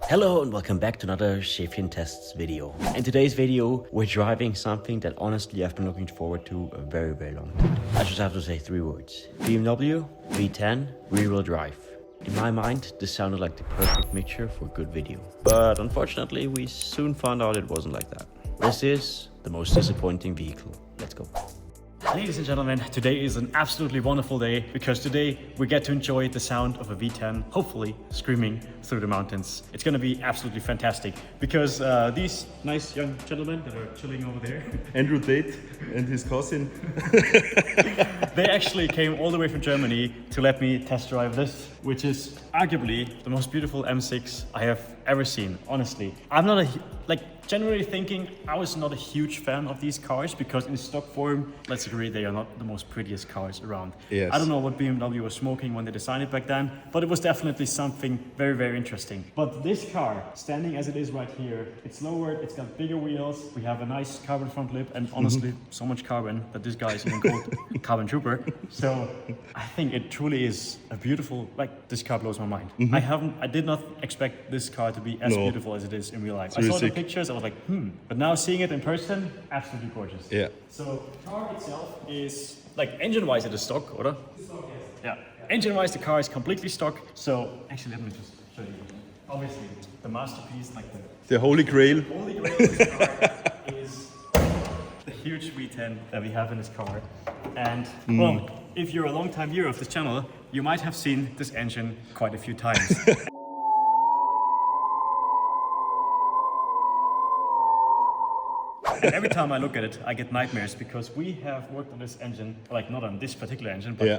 Hello and welcome back to another Schäfchen Tests video. In today's video, we're driving something that honestly I've been looking forward to a very long time. I just have to say 3 words. BMW, V10, rear-wheel drive. In my mind, this sounded like the perfect mixture for a good video. But unfortunately, we soon found out it wasn't like that. This is the most disappointing vehicle. Let's go. Ladies and gentlemen, today is an absolutely wonderful day because today we get to enjoy the sound of a V10, hopefully screaming through the mountains. It's going to be absolutely fantastic because these nice young gentlemen that are chilling over there, Andrew Tate and his cousin. they actually came all the way from Germany to let me test drive this, which is arguably the most beautiful M6 I have ever seen, honestly. I'm not generally thinking, I was not a huge fan of these cars because in stock form, let's agree, they are not the most prettiest cars around. Yes. I don't know what BMW was smoking when they designed it back then, but it was definitely something very interesting. But this car, standing as it is right here, it's lowered, it's got bigger wheels, we have a nice carbon front lip, and honestly, so much carbon that this guy is even called Carbon Trooper. So I think it truly is a beautiful, this car blows my mind. I did not expect this car to be as beautiful as it is in real life. I saw the pictures, I was like, but now seeing it in person, absolutely gorgeous. Yeah. So the car itself is, engine-wise it is stock, oder? Stock, yes. Yeah. Engine-wise the car is completely stock. So actually let me just show you. Obviously the masterpiece, the Holy Grail. Holy Grail of this car is the huge V10 that we have in this car. And well, if you're a long-time viewer of this channel, you might have seen this engine quite a few times. And every time I look at it, I get nightmares because we have worked on this engine, not on this particular engine, but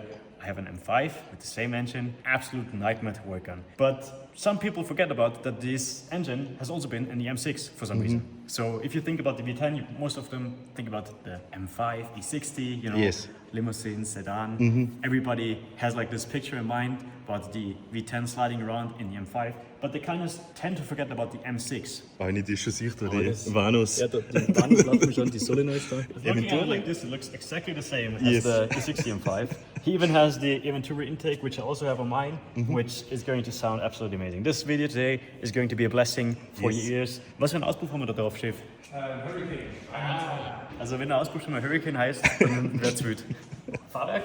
I have an M5 with the same engine, absolute nightmare to work on. But some people forget about that this engine has also been in the M6 for some reason. So if you think about the V10, most of them think about the M5, E60, limousine, sedan. Everybody has this picture in mind about the V10 sliding around in the M5, but they kind of tend to forget about the M6. Eine die schon sicht, die Vanus. Ja, der Vanus lässt mir schon die Solenoids da. Looking at it like this, it looks exactly the same as the E60 M5. He even has the Venturi intake, which I also have on mine, which is going to sound absolutely amazing. This video today is going to be a blessing for your ears. Was für ein Auspuff haben wir da drauf, Chef? Hurricane. Also wenn der Auspuff schon mal Hurricane heißt, dann wird's gut. Fahrwerk,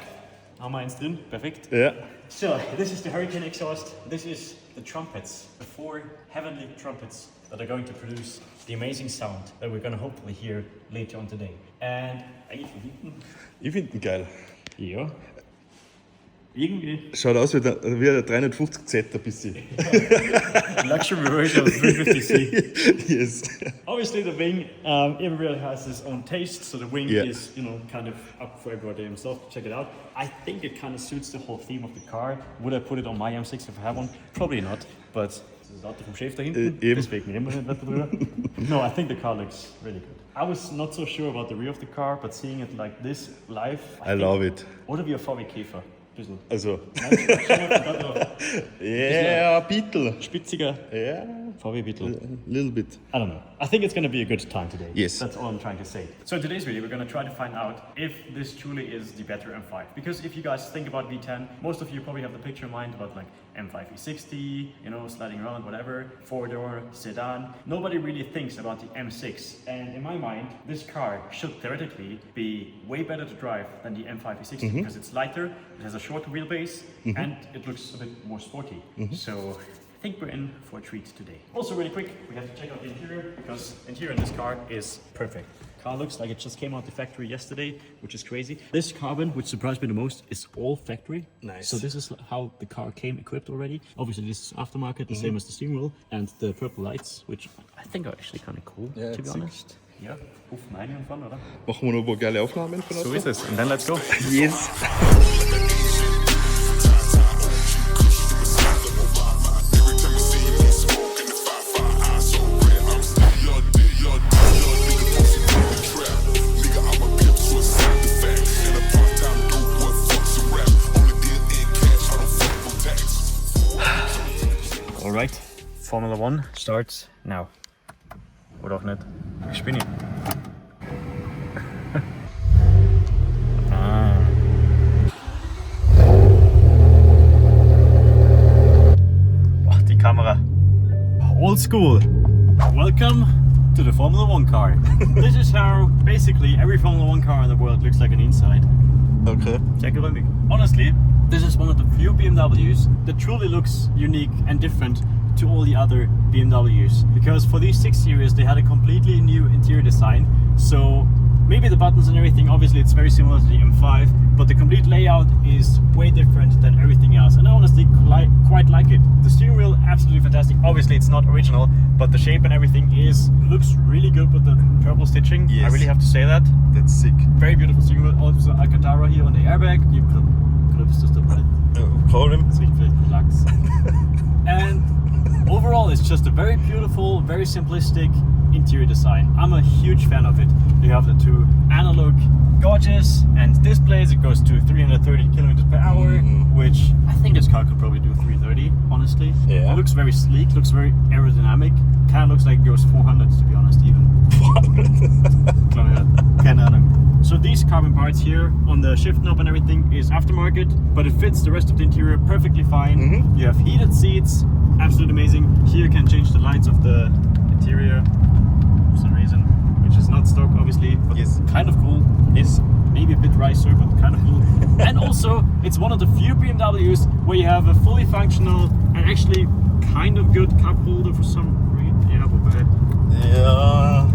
haben wir eins drin, perfekt. Ja. So, this is the Hurricane exhaust. This is the trumpets, the 4 heavenly trumpets that are going to produce the amazing sound that we're going to hopefully hear later on today. And Ich finde ihn geil. ja, irgendwie Schaut aus wie der 350Z ein bisschen. luxury version of 350C. Yes. Obviously, the wing, everybody has his own taste, so the wing is, kind of up for everybody himself to check it out. I think it kind of suits the whole theme of the car. Would I put it on my M6 if I have one? Probably not, but das ist das Auto vom Chef da hinten, deswegen reden wir nicht drüber. No, I think the car looks really good. I was not so sure about the rear of the car, but seeing it like this live, I love it. Oder wie ein VW Käfer. Bisschen. Also. Yeah, Beetle. Spitziger. Yeah. VW Beetle. A little bit. I don't know. I think it's going to be a good time today. Yes. That's all I'm trying to say. So in today's video, we're going to try to find out if this truly is the better M5. Because if you guys think about V10, most of you probably have the picture in mind about M5 E60, sliding around, whatever, 4-door, sedan. Nobody really thinks about the M6. And in my mind, this car should theoretically be way better to drive than the M5 E60 because it's lighter, it has a shorter wheelbase, and it looks a bit more sporty. So I think we're in for a treat today. Also really quick, we have to check out the interior because the interior in this car is perfect. Car looks like it just came out the factory yesterday, which is crazy. This carbon, which surprised me the most, is all factory. Nice. So this is how the car came equipped already. Obviously this is aftermarket, the same as the steering wheel, and the purple lights, which I think are actually kind of cool, to be honest. Ja, rufen einige von, oder? Machen wir noch ein paar geile Aufnahmen von uns? So ist es. And then let's go. Yes. Alright, Formula 1 starts now. Oder auch nicht? Ich spinne. Old school. Welcome to the Formula 1 car. This is how basically every Formula 1 car in the world looks like on the inside. Okay. Check it out. Honestly, this is one of the few BMWs that truly looks unique and different to all the other BMWs. Because for these 6 Series they had a completely new interior design. So maybe the buttons and everything, obviously it's very similar to the M5, but the complete layout is way different than everything else. And I honestly quite like it. The steering wheel, absolutely fantastic. Obviously it's not original, but the shape and everything looks really good with the purple stitching. Yes. I really have to say that. That's sick. Very beautiful steering wheel. Also Alcantara hier on the airbag. Die knüpfst du dabei. Problem. Das riecht vielleicht nach Lachs. And overall it's just a very beautiful, very simplistic interior design. I'm a huge fan of it. You have the 2 analog gauges and displays. It goes to 330 kilometers per hour, which I think this car could probably do 330, honestly. Yeah. It looks very sleek, looks very aerodynamic. Kind of looks like it goes 400 to be honest, even. 400? Keine Ahnung. So these carbon parts here on the shift knob and everything is aftermarket, but it fits the rest of the interior perfectly fine. You have heated seats, absolutely amazing. Here you can change the lights of the interior for some reason, which is not stock obviously, but Yes. kind of cool. It's maybe a bit ricer, but kind of cool. And also, it's one of the few BMWs where you have a fully functional and actually kind of good cup holder for some reason. Yeah, wobei. Ja.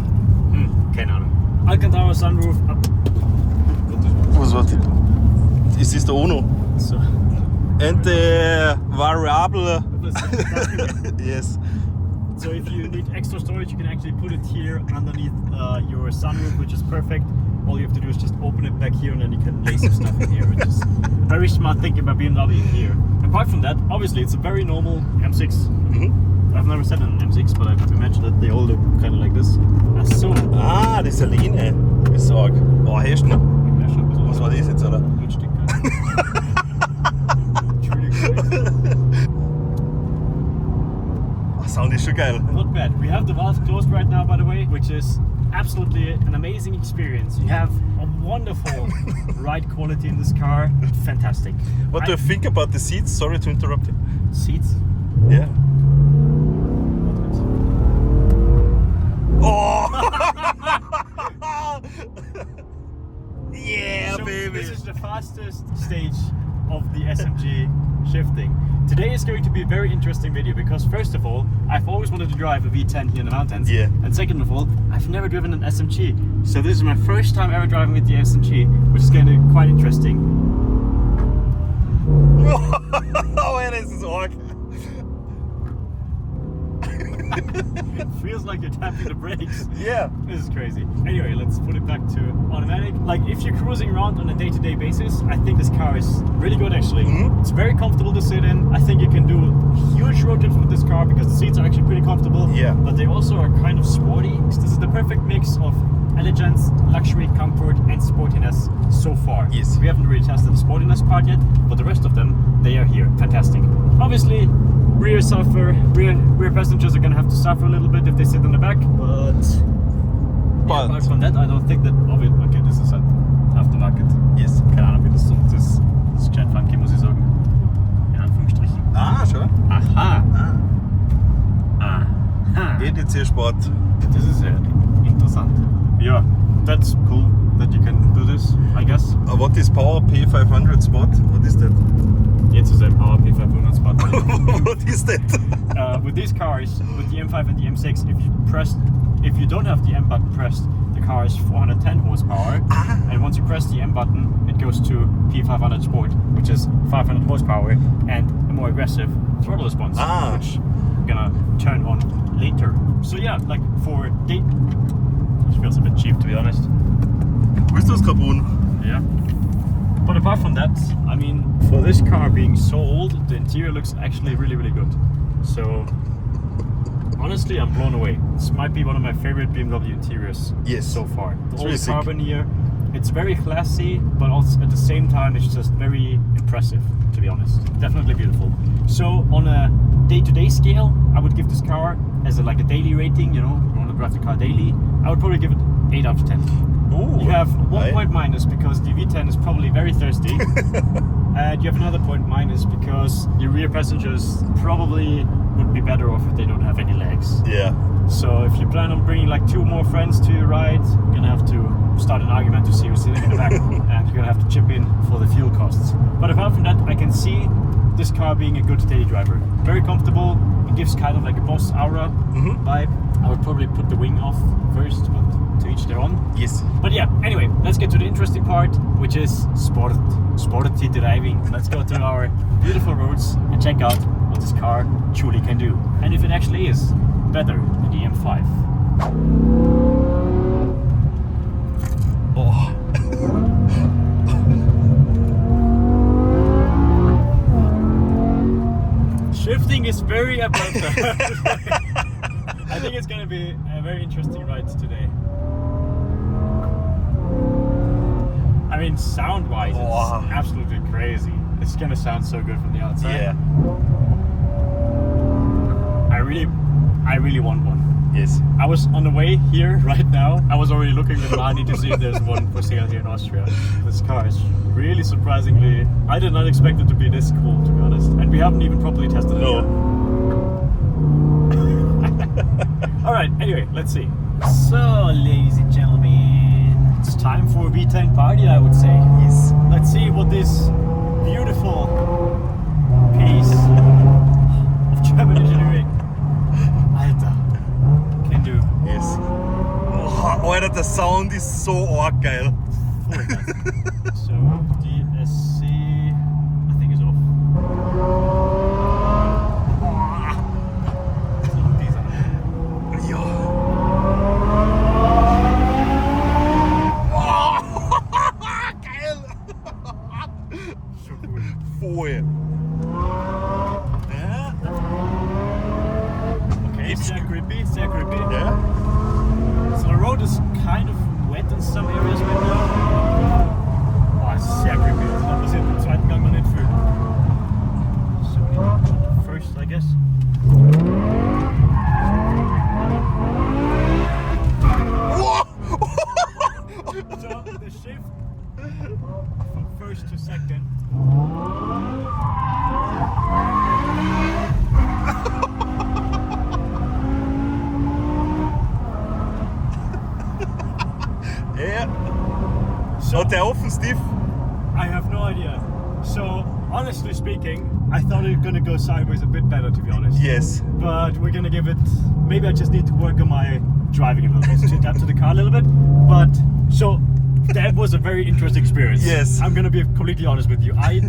Keine Ahnung. Alcantara sunroof. Was war das? Is this the Uno? So. And the variable. Yes. So if you need extra storage, you can actually put it here underneath your sunroof, which is perfect. All you have to do is just open it back here and then you can lay some stuff in here, which is very smart thinking by BMW here. Apart from that, obviously it's a very normal M6. I've never sat in an M6, but I've imagined that they all look kind of like this. Ach so. Ah, das ist eine Linie. Ich sag. Oh, hast du noch? Ja, schon ein bisschen. Was war das jetzt, oder? Entschuldigung. Oh, Sound ist schon geil. Not bad. We have the valves closed right now, by the way, which is absolutely an amazing experience. You have a wonderful ride quality in this car. Fantastic. What do you think about the seats? Sorry to interrupt you. Seats? Yeah. Oh! Yeah, So baby. this is the fastest stage of the SMG shifting. Today is going to be a very interesting video because first of all, I've always wanted to drive a V10 here in the mountains. Yeah. And second of all, I've never driven an SMG. So this is my first time ever driving with the SMG, which is going to be quite interesting. Oh, yeah, this is arg. It feels like you're tapping the brakes. Yeah. This is crazy. Anyway, let's put it back to automatic. Like if you're cruising around on a day-to-day basis, I think this car is really good actually. It's very comfortable to sit in. I think you can do huge road trips with this car because the seats are actually pretty comfortable. Yeah. But they also are kind of sporty. This is the perfect mix of elegance, luxury, comfort and sportiness so far. Yes. We haven't really tested the sportiness part yet, but the rest of them, they are here. Fantastic. Obviously, rear passengers are gonna have to suffer a little bit if they sit in the back, but apart from that, I don't think that. Okay, this is an aftermarket. Yes. Keine Ahnung, wie das so ist. Das ist Jet Funky, muss ich sagen. In Anführungsstrichen. Ah, schon. Aha. Ah. Aha. EDC Sport. Das ist ja interessant. Yeah, that's cool that you can do this, I guess. What is Power P500 Sport? What is that? Jetzt ist ein Power P500 Spot. What is that? With these cars, with the M5 and the M6, if you don't have the M button pressed, the car is 410 horsepower. And once you press the M button, it goes to P500 Sport, which is 500 horsepower and a more aggressive throttle response, which I'm gonna turn on later. So yeah, like for date, which feels a bit cheap to be honest. Willst du das Carbon? Yeah. But apart from that, I mean, for this car being sold, the interior looks actually really, really good. So, honestly, I'm blown away. This might be one of my favorite BMW interiors so far. It's All really the sick. carbon here, it's very classy, but also at the same time, it's just very impressive, to be honest. Definitely beautiful. So, on a day-to-day scale, I would give this car as a daily rating, you know, you want to drive the car daily, I would probably give it 8 out of 10. Ooh, You have one point minus because the V10 is probably very thirsty. And you have another point minus because your rear passengers probably would be better off if they don't have any legs. So if you plan on bringing like 2 more friends to your ride, you're gonna have to start an argument to see who's sitting in the back, and you're gonna have to chip in for the fuel costs. But apart from that, I can see this car being a good daily driver. Very comfortable. It gives kind of like a boss aura vibe. I would probably put the wing off first, but to each their own. Yes. But yeah, anyway, let's get to the interesting part, which is sporty driving. Let's go to our beautiful roads and check out what this car truly can do, and if it actually is better than the M5. Oh. Shifting is very abrupt. I think it's gonna be a very interesting ride today. I mean, sound-wise, Wow. it's absolutely crazy. It's gonna sound so good from the outside. Yeah. I really want one. Yes. I was on the way here right now. I was already looking with Mani to see if there's one for sale here in Austria. This car is really surprisingly, I did not expect it to be this cool, to be honest. And we haven't even properly tested it yet. Alright, anyway, let's see. So, ladies and gentlemen, it's time for a V10 party, I would say. Yes. Let's see what this beautiful piece of German engineering, Alter, can do. Yes. Oh, Alter, der Sound ist so arg geil. So, DSC, I think is off. So, dieser. Ja. Geil. So cool. Voll. Ja. Okay, It's sehr creepy, sehr creepy. Ja. So the road is kind of wet in some areas right now. Oh, it's sehr creepy. Das passiert im zweiten Gang noch nicht viel. So, first, I guess. So the shift from first to second. Ja. So Hat der offen, Steve? I have no idea. So honestly speaking, I thought it was gonna go sideways a bit better, to be honest. Yes. But we're gonna give it. Maybe I just need to work on my driving a little bit to adapt to the car a little bit. But so that was a very interesting experience. Yes. I'm gonna be completely honest with you. I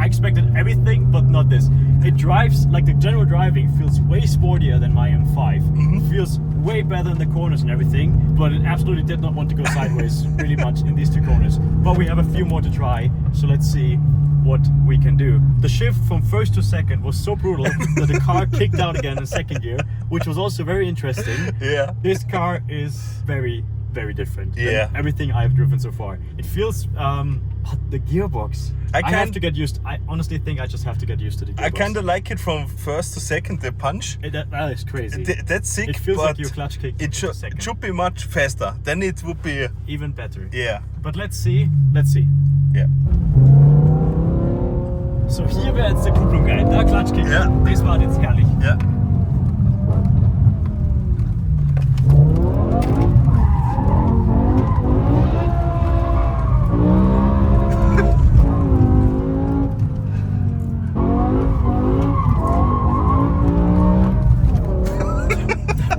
expected everything, but not this. It drives like the general driving feels way sportier than my M5. Feels way better in the corners and everything, but it absolutely did not want to go sideways really much in these 2 corners. But we have a few more to try, so let's see what we can do. The shift from first to second was so brutal that the car kicked out again in second gear, which was also very interesting. Yeah. This car is very, very different than Yeah. everything I've driven so far. It feels, the gearbox. I have can't- to get used. I honestly think I just have to get used to the gearbox. I kinda like it from first to second, the punch. That is crazy. That's sick, It feels but like you clutch kick it to second. should be much faster. Then it would be, Even better. yeah. But let's see. Let's see. Yeah. So hier wäre jetzt der Kupplung geil. Da Klatschkick. Ja. Das war jetzt herrlich. Ja.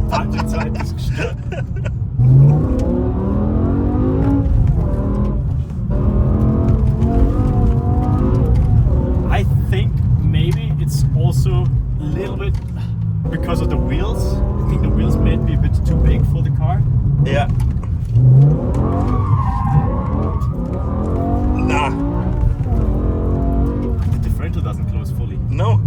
Wartezeit ist gestört. I think maybe it's also a little bit because of the wheels. I think the wheels might be a bit too big for the car. Ja. Nah. The differential doesn't close fully. No.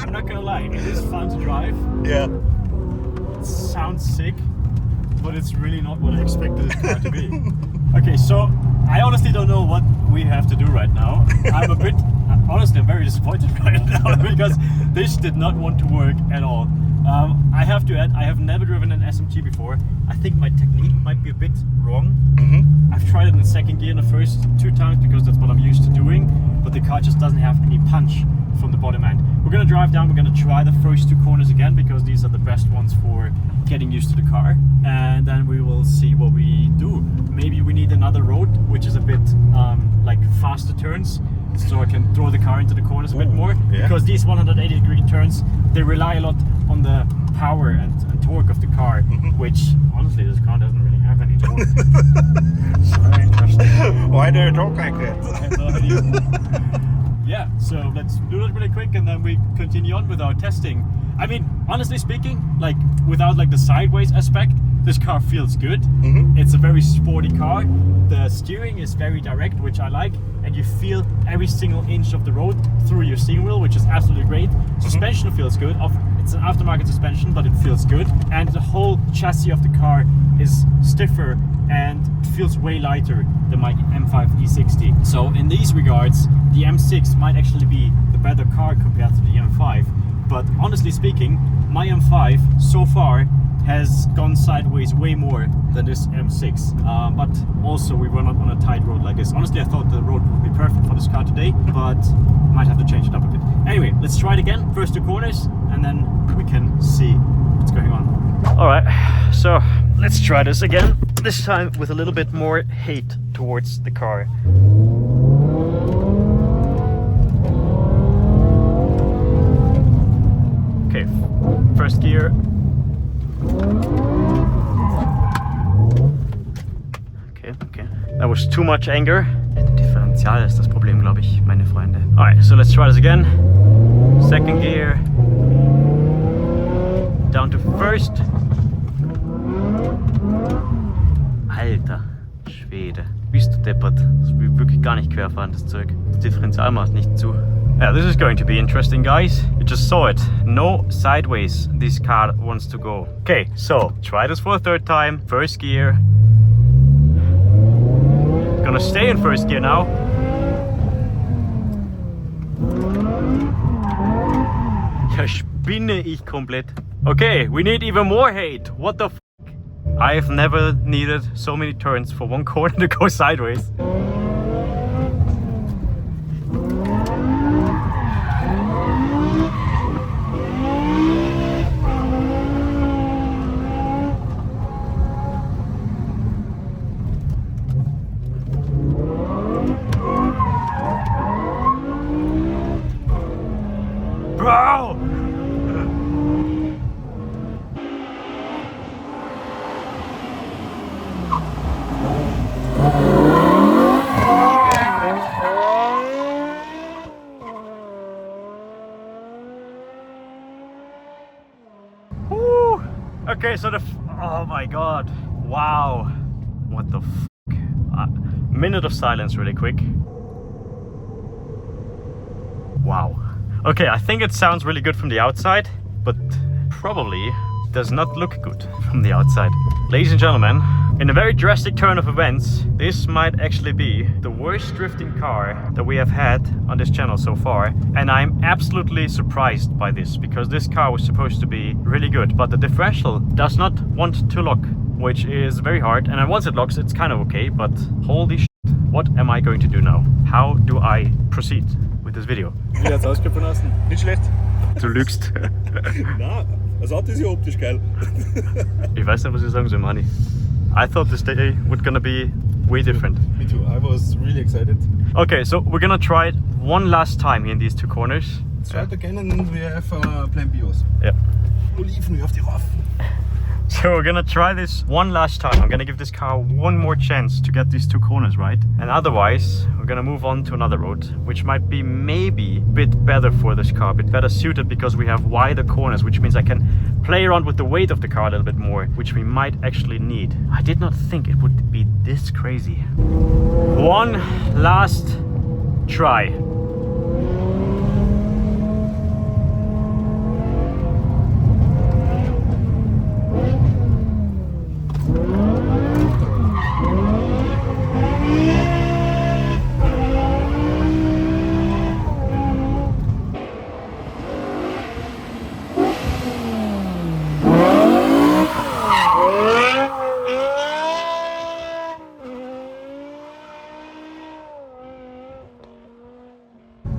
I'm not gonna lie, it is fun to drive. Yeah. It sounds sick, but it's really not what I expected this car to be. Okay, so I honestly don't know what we have to do right now. I'm a bit, honestly, I'm very disappointed right now because this did not want to work at all. I have to add, I have never driven an SMT before. I think my technique might be a bit wrong. I've tried it in in second gear in the first 2 times because that's what I'm used to doing, but the car just doesn't have any punch from the bottom end. We're gonna drive down, we're gonna try the first 2 corners again because these are the best ones for getting used to the car, and then we will see what we do. Maybe we need another road which is a bit like faster turns, so I can throw the car into the corners a bit more, because these 180-degree turns, they rely a lot on the power and torque of the car, which honestly this car doesn't really have any torque. Sorry, Why do you talk like that? I have no idea. Yeah, so let's do that really quick and then we continue on with our testing. I mean, honestly speaking, like without like the sideways aspect, this car feels good. It's a very sporty car. The steering is very direct, which I like, and you feel every single inch of the road through your steering wheel, which is absolutely great. Suspension feels good. It's an aftermarket suspension, but it feels good. And the whole chassis of the car is stiffer and it feels way lighter than my M5 E60. So in these regards, the M6 might actually be the better car compared to the M5. But honestly speaking, my M5 so far has gone sideways way more than this M6. But also we were not on a tight road like this. Honestly, I thought the road would be perfect for this car today, but might have to change it up a bit. Anyway, let's try it again. First 2 corners, and then we can see what's going on. All right, so let's try this again. This time with a little bit more hate towards the car. Okay, first gear. Okay. That was too much anger. Der Differential ist das Problem, glaube ich, meine Freunde. Alright, so let's try this again. Second gear. Down to first. Alter Schwede. Bist du deppert. Das will wirklich gar nicht querfahren, das Zeug. Das Differential macht nicht zu. Yeah, this is going to be interesting, guys. You just saw it. No sideways this car wants to go. Okay, so try this for a 3rd time. First gear. Gonna stay in first gear now. Ja, spinne ich komplett. Okay, we need even more hate. What the f***? I've never needed so many turns for one corner to go sideways. Bro! Woo! Okay, so oh my god, wow, what the f***. Minute of silence really quick. Wow. Okay, I think it sounds really good from the outside, but probably does not look good from the outside. Ladies and gentlemen, in a very drastic turn of events, this might actually be the worst drifting car that we have had on this channel so far. And I'm absolutely surprised by this, because this car was supposed to be really good, but the differential does not want to lock, which is very hard. And once it locks, it's kind of okay, but holy shit, what am I going to do now? How do I proceed with this video? Wie hat's ausgepfiffen lassen? Nicht schlecht. Du lügst. Na, das Auto ist ja optisch geil. Ich weiß nicht, was ich sagen soll, Manni. I thought this day was gonna be way different. Me too. I was really excited. Okay, so we're gonna try it one last time here in these 2 corners. Let's try it again and we have Plan B also. Yeah. Oliven, wir auf die rauf. So we're gonna try this one last time. I'm gonna give this car one more chance to get these 2 corners right. And otherwise, we're gonna move on to another road, which might be maybe a bit better for this car, a bit better suited, because we have wider corners, which means I can play around with the weight of the car a little bit more, which we might actually need. I did not think it would be this crazy. One last try.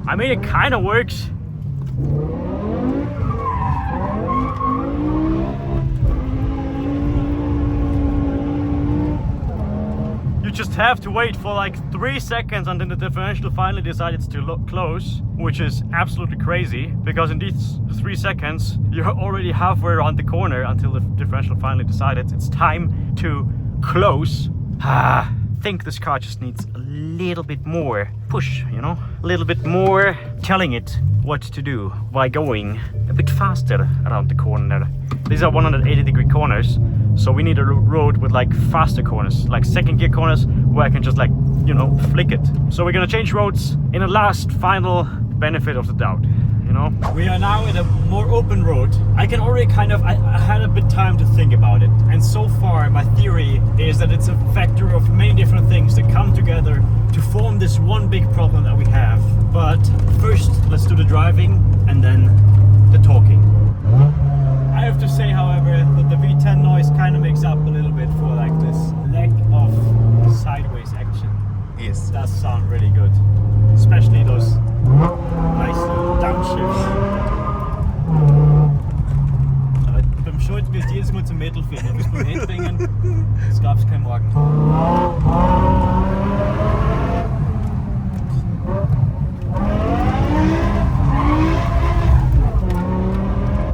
I mean, it kind of works. You just have to wait for like 3 seconds until the differential finally decides to close, which is absolutely crazy because in these 3 seconds you're already halfway around the corner until the differential finally decided it's time to close. I think this car just needs a little bit more push, you know, a little bit more telling it what to do by going a bit faster around the corner. These are 180-degree corners, so we need a road with like faster corners, like second gear corners where I can just like, you know, flick it. So we're gonna change roads in a last final benefit of the doubt, you know. We are now in a more open road. I can already kind of, I had a bit time to think about it, and so far my theory is that it's a factor of many different things that come together to form this one big problem that we have. But first, let's do the driving and then the talking. I have to say, however, that the V10 noise kind of makes up a little bit for like this lack of sideways action. Yes. It does sound really good, especially those nice little downshifts. Aber beim Schuld wirst du jedes Mal zum Metal fehlen. Du bist beim Headbangern, das gab's kein Morgen.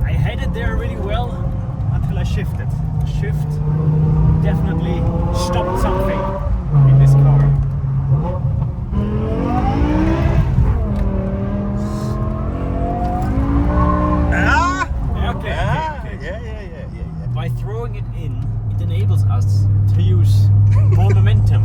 I had it there really well until I shifted. Shift definitely stopped something in this car. Okay. Yeah. By throwing it in, it enables us to use more momentum,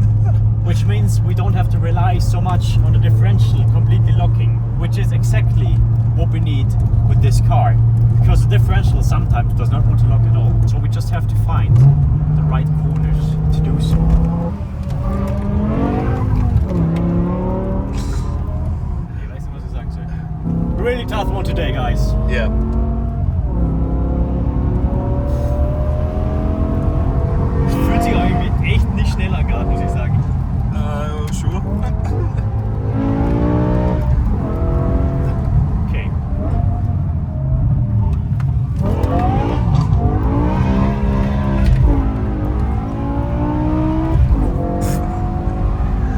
which means we don't have to rely so much on the differential completely locking, which is exactly what we need with this car, because the differential sometimes does not want to lock at all. So we just have to find the right corners to do so. Hey, weißt du, was ich sagen soll? Really tough one today, guys. Yeah. Fühlt sich irgendwie echt nicht schneller gerade, muss ich sagen. Sure. Okay.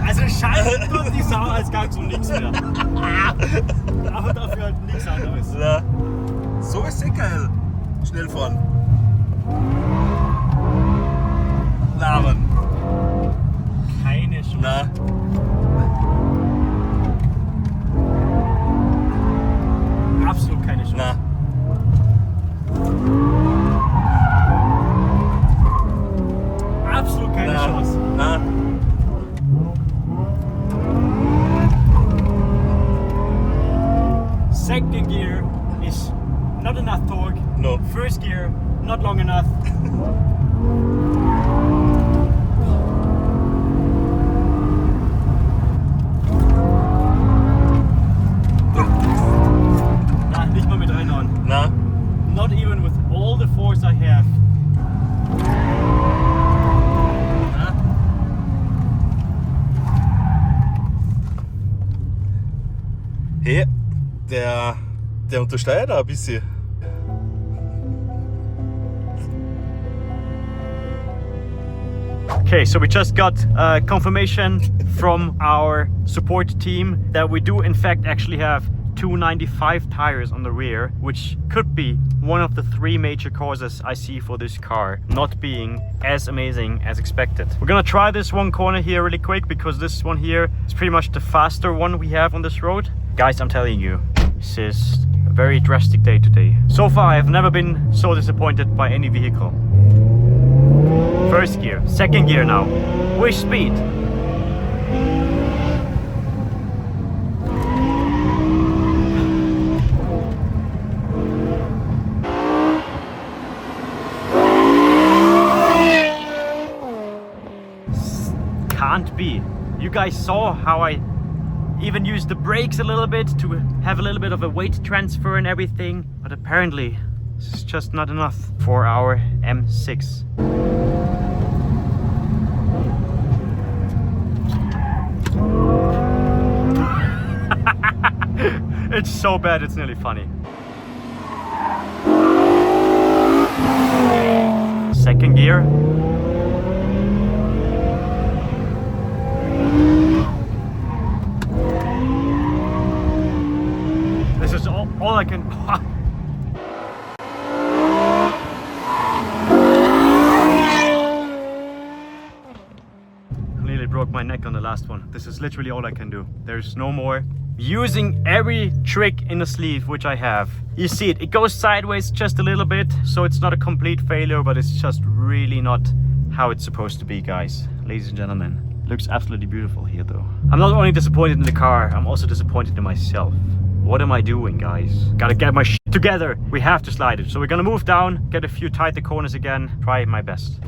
Also scheiße tut die Sau als ganz und nichts mehr. Aber dafür halt nichts anderes. Na, so ist eh geil. Schnell fahren. Labern. Keine Chance. Na. Absolut keine Chance. Na. Absolut keine Chance. Na. Second gear is not enough torque. No. First gear, not long enough. Nah, nicht mal mit reinhauen. Na. Not even with all the force I have. Na. Hey, der untersteuert auch ein bisschen. Okay, so we just got confirmation from our support team that we do in fact actually have 295 tires on the rear, which could be one of the 3 major causes I see for this car not being as amazing as expected. We're gonna try this one corner here really quick because this one here is pretty much the faster one we have on this road. Guys, I'm telling you, this is a very drastic day today. So far, I've never been so disappointed by any vehicle. First gear, second gear now. Which speed? Can't be. You guys saw how I even used the brakes a little bit to have a little bit of a weight transfer and everything, but apparently this is just not enough for our M6. It's so bad, it's nearly funny. Second gear. This is all I can... Nearly broke my neck on the last one. This is literally all I can do. There's no more. Using every trick in the sleeve which I have. You see it goes sideways just a little bit, so it's not a complete failure, but it's just really not how it's supposed to be, guys. Ladies and gentlemen, looks absolutely beautiful here though. I'm not only disappointed in the car, I'm also disappointed in myself. What am I doing, guys? Gotta get my shit together. We have to slide it. So we're gonna move down, get a few tighter corners again, try my best.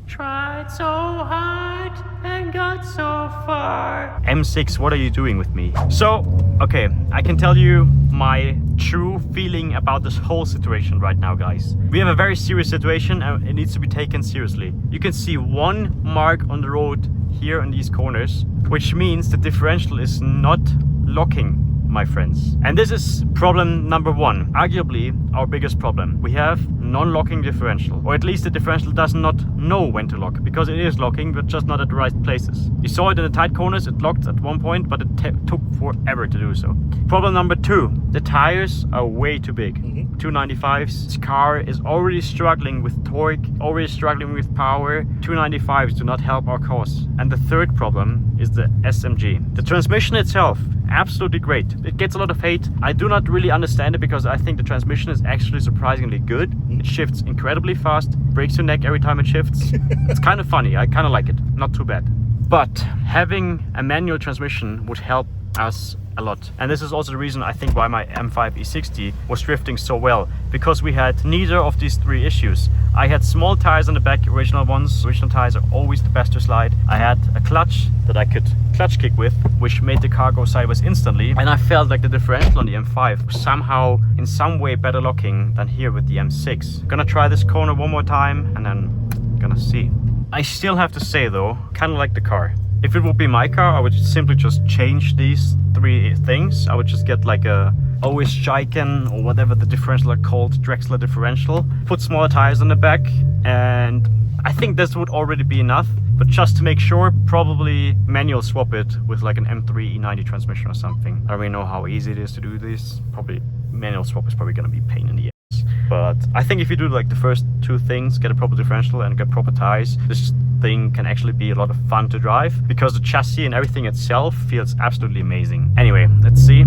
Tried so hard and got so far. M6, what are you doing with me? So, okay, I can tell you my true feeling about this whole situation right now, guys. We have a very serious situation and it needs to be taken seriously. You can see one mark on the road here in these corners, which means the differential is not locking, my friends. And this is problem number one, arguably our biggest problem. We have non-locking differential, or at least the differential does not know when to lock, because it is locking but just not at the right places. You saw it in the tight corners, it locked at one point, but it took forever to do so. Problem number two, the tires are way too big. 295s. This car is already struggling with torque, already struggling with power. 295s do not help our cause. And the third problem is the SMG. The transmission itself, absolutely great. It gets a lot of hate. I do not really understand it because I think the transmission is actually surprisingly good. It shifts incredibly fast, breaks your neck every time it shifts. It's kind of funny, I kind of like it, not too bad. But having a manual transmission would help us a lot. And this is also the reason I think why my M5 E60 was drifting so well, because we had neither of these three issues. I had small tires on the back, original ones. Original tires are always the best to slide. I had a clutch that I could clutch kick with, which made the car go sideways instantly. And I felt like the differential on the M5 was somehow in some way better locking than here with the M6. Gonna try this corner one more time and then gonna see. I still have to say though, kind of like the car. If it would be my car, I would simply just change these three things. I would just get like a OS Shiken or whatever the differential are called, Drexler differential, put smaller tires on the back, and I think this would already be enough. But just to make sure, probably manual swap it with like an M3 E90 transmission or something. I don't really know how easy it is to do this. Probably manual swap is probably gonna be a pain in the ass. But I think if you do like the first two things, get a proper differential and get proper tires, this thing can actually be a lot of fun to drive because the chassis and everything itself feels absolutely amazing. Anyway, let's see.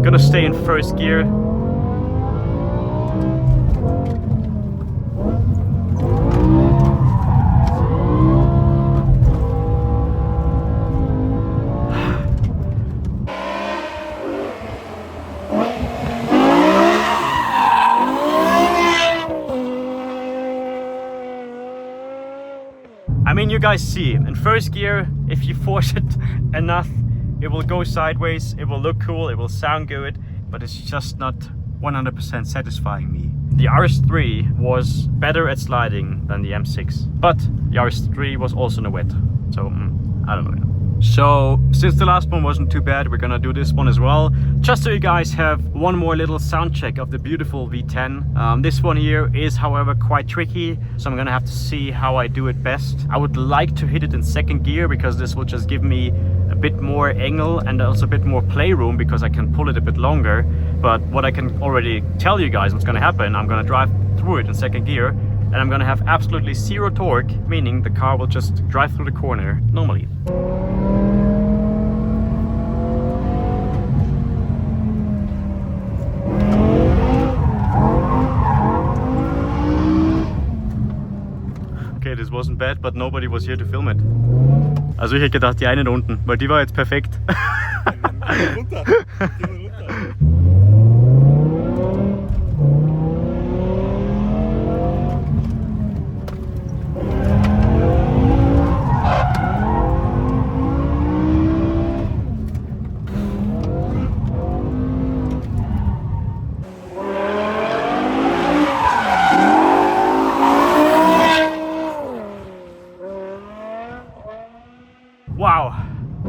Gonna stay in first gear. I mean, you guys see, in first gear, if you force it enough, it will go sideways, it will look cool, it will sound good, but it's just not 100% satisfying me. The RS3 was better at sliding than the M6, but the RS3 was also in the wet, so I don't know. So, since the last one wasn't too bad, we're gonna do this one as well. Just so you guys have one more little sound check of the beautiful V10. This one here is, however, quite tricky, so I'm gonna have to see how I do it best. I would like to hit it in second gear, because this will just give me a bit more angle and also a bit more playroom, because I can pull it a bit longer. But what I can already tell you guys what's gonna happen, I'm gonna drive through it in second gear, and I'm gonna have absolutely zero torque, meaning the car will just drive through the corner normally. Okay, this wasn't bad, but nobody was here to film it. Also ich hätte gedacht, die eine da unten, weil die war jetzt perfekt. Runter. Geh mal runter. Wow.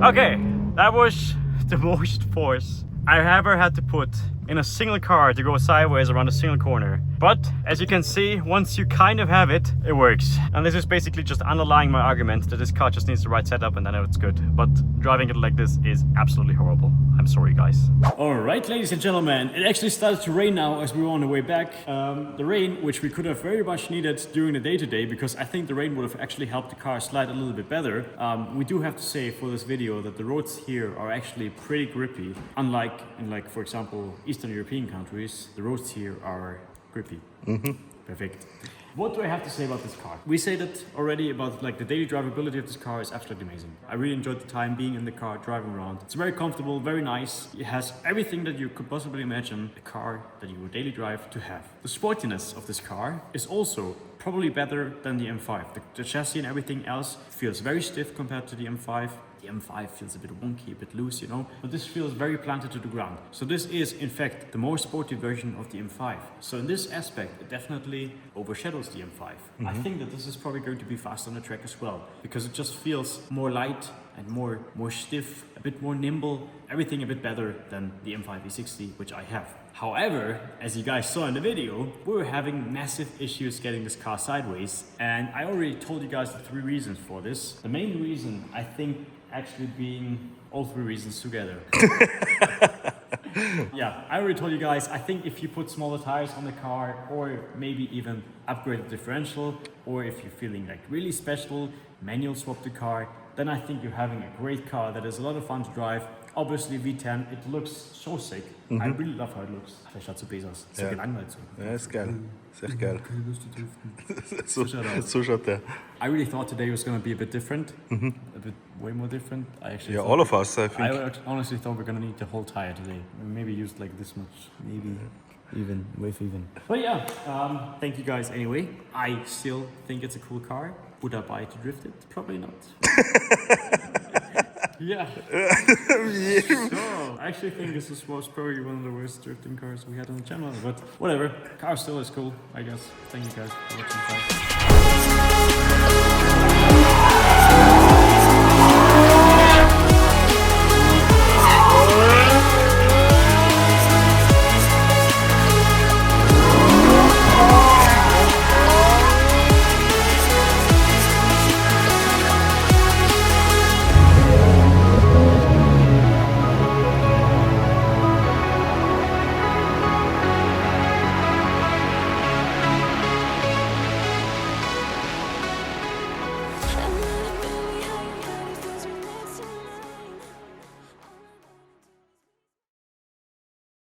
Okay, that was the most force I ever had to put in a single car to go sideways around a single corner. But as you can see, once you kind of have it, it works. And this is basically just underlying my argument that this car just needs the right setup and then it's good. But driving it like this is absolutely horrible. I'm sorry, guys. All right, ladies and gentlemen, it actually started to rain now as we were on the way back. The rain, which we could have very much needed during the day today, because I think the rain would have actually helped the car slide a little bit better. We do have to say for this video that the roads here are actually pretty grippy. Unlike in, like, for example, Eastern European countries, the roads here are grippy. Perfect. What do I have to say about this car? We say that already about like the daily drivability of this car is absolutely amazing. I really enjoyed the time being in the car, driving around. It's very comfortable, very nice. It has everything that you could possibly imagine a car that you would daily drive to have. The sportiness of this car is also probably better than the M5. The chassis and everything else feels very stiff compared to the M5. The M5 feels a bit wonky, a bit loose, you know, but this feels very planted to the ground. So this is, in fact, the more sporty version of the M5. So in this aspect, it definitely overshadows the M5. I think that this is probably going to be fast on the track as well, because it just feels more light and more stiff, a bit more nimble, everything a bit better than the M5 E60, which I have. However, as you guys saw in the video, we were having massive issues getting this car sideways, and I already told you guys the 3 reasons for this. The main reason, I think, actually being all 3 reasons together. Yeah, I already told you guys, I think if you put smaller tires on the car, or maybe even upgrade the differential, or if you're feeling like really special, manual swap the car, then I think you're having a great car that is a lot of fun to drive. Obviously V10, it looks so sick. I really love how it looks. Vielleicht hat so besser aus. So gelangweilt so. Ja, ist geil. Ist echt geil. So schaut der. I really thought today was going to be a bit different. A bit way more different. I actually Yeah, all of us, I think. I honestly thought we're going to need the whole tire today. Maybe used like this much. Maybe even, with even. But yeah, thank you guys anyway. I still think it's a cool car. Would I buy it to drift it? Probably not. Yeah. So, I actually think this was probably one of the worst drifting cars we had on the channel, but whatever. Car still is cool, I guess. Thank you guys for watching. Bye.